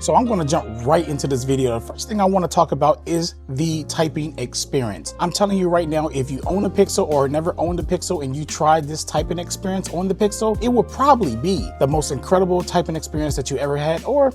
So I'm going to jump right into this video. The first thing I want to talk about is the typing experience. I'm telling you right now, if you own a Pixel or never owned a Pixel and you tried this typing experience on the Pixel, it will probably be the most incredible typing experience that you ever had, or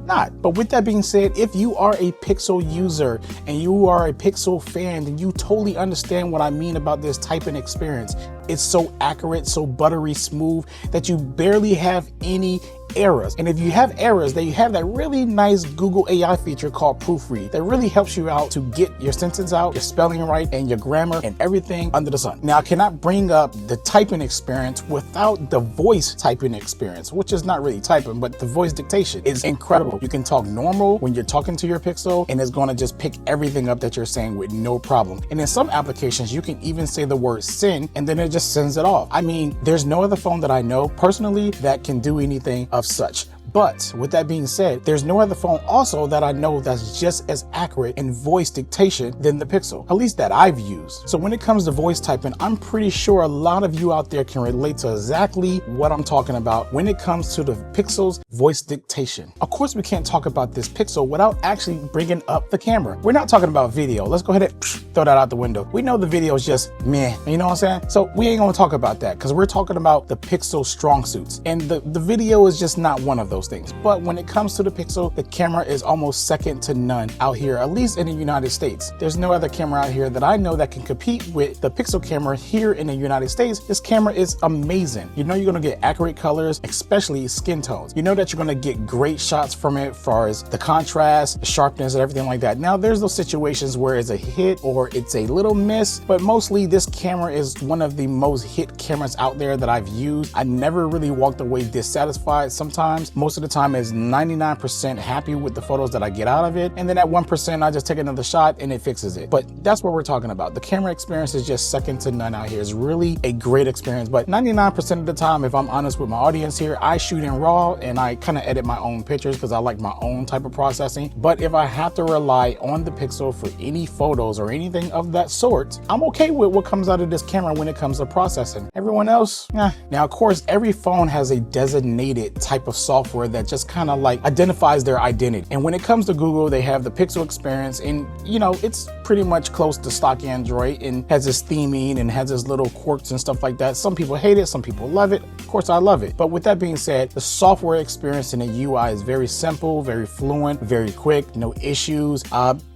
not. But with that being said, if you are a Pixel user and you are a Pixel fan, then you totally understand what I mean about this typing experience. It's so accurate, so buttery smooth that you barely have any errors. And if you have errors, then you have that really nice Google AI feature called Proofread that really helps you out to get your sentence out, your spelling right, and your grammar and everything under the sun. Now, I cannot bring up the typing experience without the voice typing experience, which is not really typing, but the voice dictation is incredible. You can talk normal when you're talking to your Pixel, and it's going to just pick everything up that you're saying with no problem. And in some applications, you can even say the word send, and then it just sends it off. I mean, there's no other phone that I know personally that can do anything of such. But with that being said, there's no other phone also that I know that's just as accurate in voice dictation than the Pixel, at least that I've used. So when it comes to voice typing, I'm pretty sure a lot of you out there can relate to exactly what I'm talking about when it comes to the Pixel's voice dictation. Of course, we can't talk about this Pixel without actually bringing up the camera. We're not talking about video. Let's go ahead and throw that out the window. We know the video is just meh, you know what I'm saying? So we ain't gonna talk about that because we're talking about the Pixel strong suits, and the video is just not one of those things. But when it comes to the Pixel, the camera is almost second to none out here, at least in the United States. There's no other camera out here that I know that can compete with the Pixel camera here in the United States. This camera is amazing. You know you're gonna get accurate colors, especially skin tones. You know that you're gonna get great shots from it as far as the contrast, the sharpness, and everything like that. Now, there's those situations where it's a hit or it's a little miss, but mostly this camera is one of the most hit cameras out there that I've used. I never really walked away dissatisfied. Sometimes, most of the time, is 99% happy with the photos that I get out of it, and then at 1% I just take another shot and it fixes it. But that's what we're talking about. The camera experience is just second to none out here. It's really a great experience, but 99% of the time, if I'm honest with my audience here, I shoot in RAW and I kind of edit my own pictures because I like my own type of processing. But if I have to rely on the Pixel for any photos or anything of that sort, I'm okay with what comes out of this camera when it comes to processing. Everyone else, Now, of course, every phone has a designated type of software that just kind of like identifies their identity. And when it comes to Google, they have the Pixel experience, and you know, it's pretty much close to stock Android and has this theming and has its little quirks and stuff like that. Some people hate it, some people love it. Of course, I love it. But with that being said, the software experience in the UI is very simple, very fluent, very quick, no issues.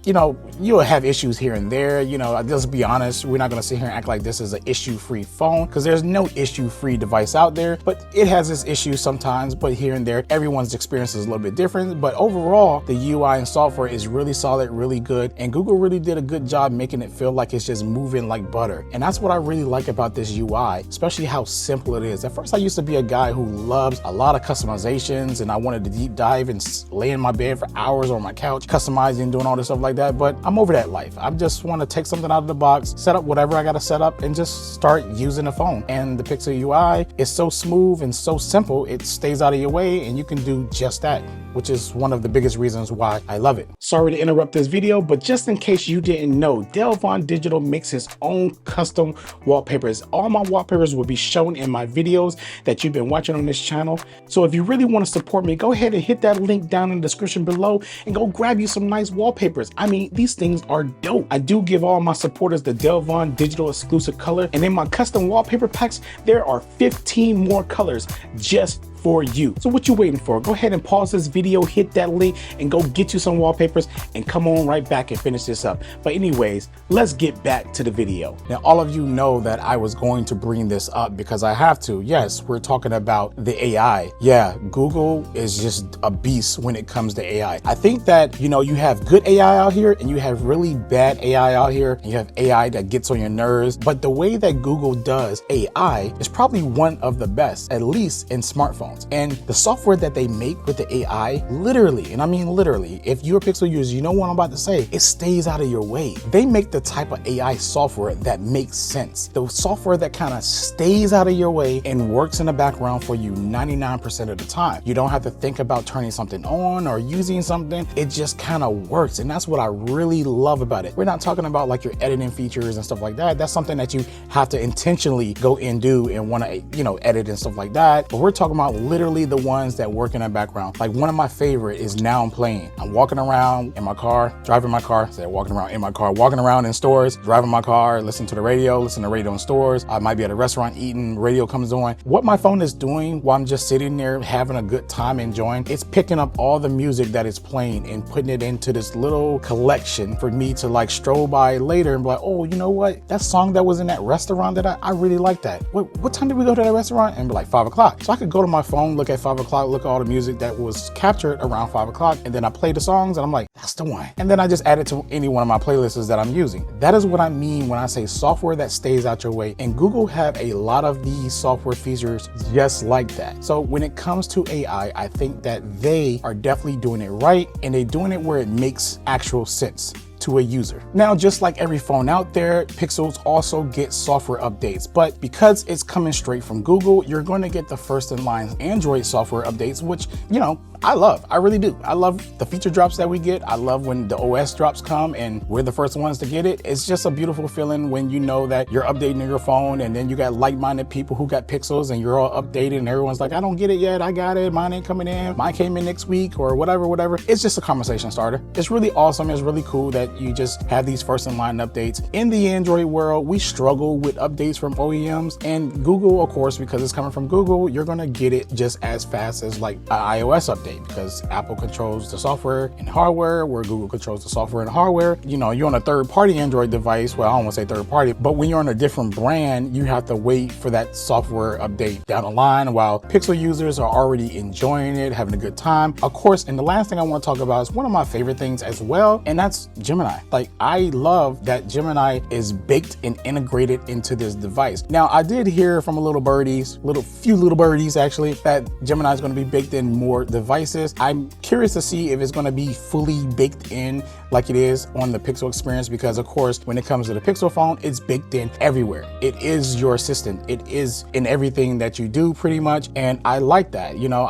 You know, you'll have issues here and there. You know, let's be honest, we're not gonna sit here and act like this is an issue-free phone because there's no issue-free device out there, but it has its issues sometimes, but here and there, everyone's experience is a little bit different. But overall, the UI and software is really solid, really good, and Google really did a good job making it feel like it's just moving like butter. And that's what I really like about this UI, especially how simple it is. At first, I used to be a guy who loves a lot of customizations, and I wanted to deep dive and lay in my bed for hours on my couch, customizing, doing all this stuff like that, but I'm over that life. I just want to take something out of the box, set up whatever I got to set up, and just start using the phone. And the Pixel UI is so smooth and so simple, it stays out of your way, and you can do just that, which is one of the biggest reasons why I love it. Sorry to interrupt this video, but just in case you didn't know, Delvon Digital makes his own custom wallpapers. All my wallpapers will be shown in my videos that you've been watching on this channel. So if you really want to support me, go ahead and hit that link down in the description below and go grab you some nice wallpapers. I mean, these things are dope. I do give all my supporters the Delvon Digital exclusive color, and in my custom wallpaper packs, there are 15 more colors just for you. So what you waiting for? Go ahead and pause this video, hit that link, and go get you some wallpapers and come on right back and finish this up. But anyways, let's get back to the video. Now, all of you know that I was going to bring this up because I have to. Yes, we're talking about the AI. Yeah, Google is just a beast when it comes to AI. I think that, you know, you have good AI out here and you have really bad AI out here. And you have AI that gets on your nerves. But the way that Google does AI is probably one of the best, at least in smartphones. And the software that they make with the AI, literally, and I mean literally, if you're a Pixel user, you know what I'm about to say, it stays out of your way. They make the type of AI software that makes sense. The software that kind of stays out of your way and works in the background for you 99% of the time. You don't have to think about turning something on or using something. It just kind of works. And that's what I really love about it. We're not talking about like your editing features and stuff like that. That's something that you have to intentionally go and do and want to, you know, edit and stuff like that. But we're talking about literally the ones that work in the background. Like one of my favorite is Now I'm Playing. I'm walking around in my car, driving my car, walking around in my car, walking around in stores, driving my car, listening to the radio in stores. I might be at a restaurant eating, radio comes on. What my phone is doing while I'm just sitting there having a good time enjoying, it's picking up all the music that is playing and putting it into this little collection for me to like stroll by later and be like, oh, you know what? That song that was in that restaurant that I really like that. What time did we go to that restaurant? And be like 5 o'clock. So I could go to my phone, look at 5 o'clock, look at all the music that was captured around 5 o'clock. And then I play the songs and I'm like, that's the one. And then I just add it to any one of my playlists that I'm using. That is what I mean when I say software that stays out your way. And Google have a lot of these software features just like that. So when it comes to AI, I think that they are definitely doing it right, and they're doing it where it makes actual sense to a user. Now, just like every phone out there, Pixels also get software updates, but because it's coming straight from Google, you're going to get the first in line Android software updates, which, you know, I love. I really do. I love the feature drops that we get. I love when the OS drops come and we're the first ones to get it. It's just a beautiful feeling when you know that you're updating your phone and then you got like-minded people who got Pixels and you're all updated and everyone's like, I don't get it yet. I got it. Mine ain't coming in. Mine came in next week or whatever. It's just a conversation starter. It's really awesome. It's really cool that you just have these first in line updates. In the Android world, we struggle with updates from OEMs, and Google, of course, because it's coming from Google, you're going to get it just as fast as like an iOS update, because Apple controls the software and hardware, where Google controls the software and hardware. You know, you're on a third-party Android device. Well, I don't want to say third-party, but when you're on a different brand, you have to wait for that software update down the line, while Pixel users are already enjoying it, having a good time. Of course, and the last thing I want to talk about is one of my favorite things as well, and that's Gemini. Like, I love that Gemini is baked and integrated into this device. Now, I did hear from few little birdies actually, that Gemini is going to be baked in more devices. I'm curious to see if it's going to be fully baked in like it is on the Pixel experience, because of course, when it comes to the Pixel phone, it's baked in everywhere. It is your assistant. It is in everything that you do pretty much. And I like that. You know,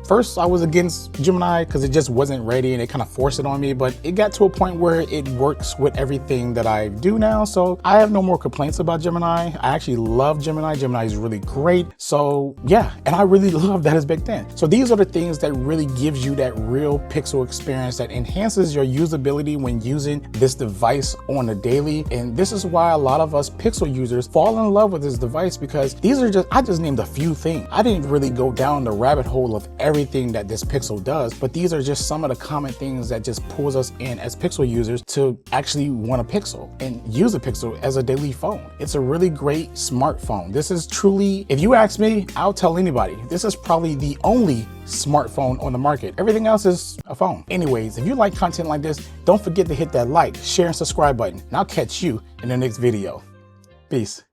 First, I was against Gemini because it just wasn't ready and it kind of forced it on me, but it got to a point where it works with everything that I do now. So I have no more complaints about Gemini. I actually love Gemini. Gemini is really great. So yeah, and I really love that it's baked in. So these are the things that really gives you that real Pixel experience that enhances your usability when using this device on a daily. And this is why a lot of us Pixel users fall in love with this device, because I just named a few things. I didn't really go down the rabbit hole of everything that this Pixel does, but these are just some of the common things that just pulls us in as Pixel users to actually want a Pixel and use a Pixel as a daily phone. It's a really great smartphone. This is truly, if you ask me, I'll tell anybody, this is probably the only smartphone on the market. Everything else is a phone. Anyways, if you like content like this, don't forget to hit that like, share, and subscribe button, and I'll catch you in the next video. Peace.